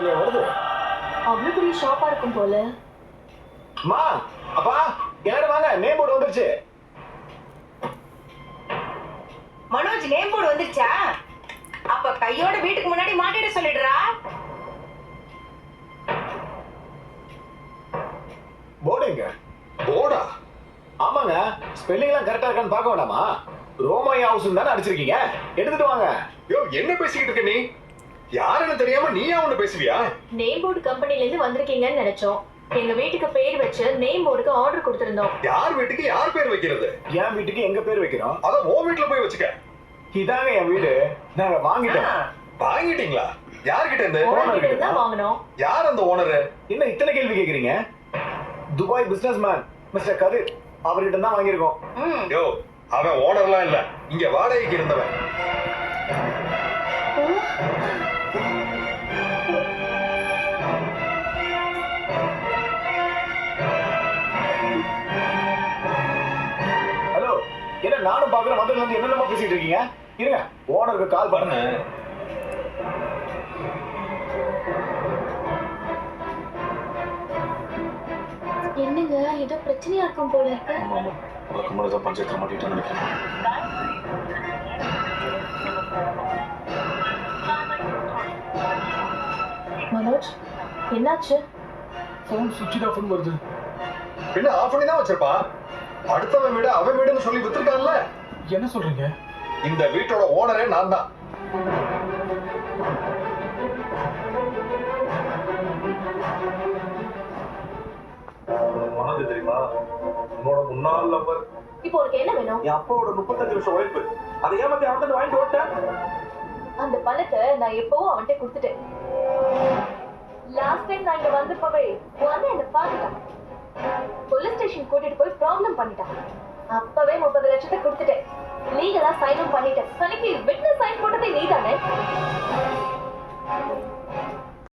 கார்லயே வருது. அவ்வளவு பெரிய ஷாப்பா இருக்கும் போல. அம்மா, அப்பா, எல்லாரும் வாங்க, நேம் போர்டு வந்துருச்சு. மனோஜ், நேம் போர்டு வந்துருச்சா? அப்ப கையோட வீட்டுக்கு முன்னாடி மாட்டிட சொல்லிடுறா. போர்டு எங்க? போர்டா? ஆமாங்க, ஸ்பெல்லிங் எல்லாம் கரெக்டா இருக்கான்னு பார்க்க வேண்டாமா? ரோமாய் ஹவுஸ் தானே அடிச்சிருக்கீங்க, எடுத்துட்டு வாங்க. யோ, என்ன பேசிக்கிட்டு இருக்க நீ? யாருன்னு தெரியாம நீயா ஒண்ணு பேசுவியா? நேம் போர்டு கம்பெனில இருந்து வந்திருக்கீங்கன்னு நினைச்சோம். எங்க வீட்டுக்கு பேர் வச்சு நேம் போர்டுக்கு ஆர்டர் கொடுத்திருந்தோம். யார் வீட்டுக்கு யார் பேர் வைக்கிறது? என் வீட்டுக்கு எங்க பேர் வைக்கிறோம். அத உன் வீட்டுல போய் வச்சுக்க. இதாங்க என் வீடு, நாங்க வாங்கிட்டோம். வாங்கிட்டீங்களா? யார்கிட்ட இருந்து? ஓனர் கிட்ட தான் வாங்குனோம். யார் அந்த ஓனர்? என்ன இத்தனை கேள்வி கேக்குறீங்க? துபாய் பிசினஸ் மேன் மிஸ்டர் கதிர், அவர்கிட்ட தான் வாங்கியிருக்கோம். யோ, அவன் ஓனர்லாம் இல்ல, இங்க வாடகைக்கு இருந்தவன். ஹலோ, என்ன நானும் பாக்குறேன், வந்ததுல இருந்து என்னென்னமோ பேசிட்டு இருக்கீங்க. இருங்க, ஓனருக்கு கால் பண்ணு. என்னங்க, ஏதோ பிரச்சனையா இருக்கும் போல இருக்கு. ஆமா, வழக்கமாக பஞ்சாயத்துல மாட்டிட்டு நினைக்கிறேன். மனோஜ், என்னாச்சு? ஃபோன் சுவிட்ச் ஆஃப் வருது. பின்ன ஆஃப் பண்ணி தான் வச்சிருப்பான். அடுத்தவன் வீடு அவன் வீடுன்னு சொல்லி வித்துருக்கான்ல. என்ன சொல்றீங்க? இந்த வீட்டோட ஓனரே நான் தான். மனது தெரியுமா? உன்னோட முன்னாள் நம்பர். இப்போ உனக்கு என்ன வேணும்? என் அப்பாவோட 35 வருஷம் உழைப்பு, அதை ஏமாத்தி அவன்கிட்ட வாங்கிட்டு ஓட்டேன். அந்த பணத்தை நான் எப்பவும் அவன்கிட்ட கொடுத்துட்டேன். லாஸ்ட் டைம் நான் இங்க வந்தப்பவே உன் என்ன பாத்துட்டான். போலீஸ் ஸ்டேஷன் கூட்டிட்டு போய் ப்ராப்ளம் பண்ணிட்டான். அப்பவே 30 லட்சத்தை கொடுத்துட்டேன். லீகலா சைனும் பண்ணிட்டேன். கணக்கு விட்னஸ் சைன் போட்டதே நீதானே?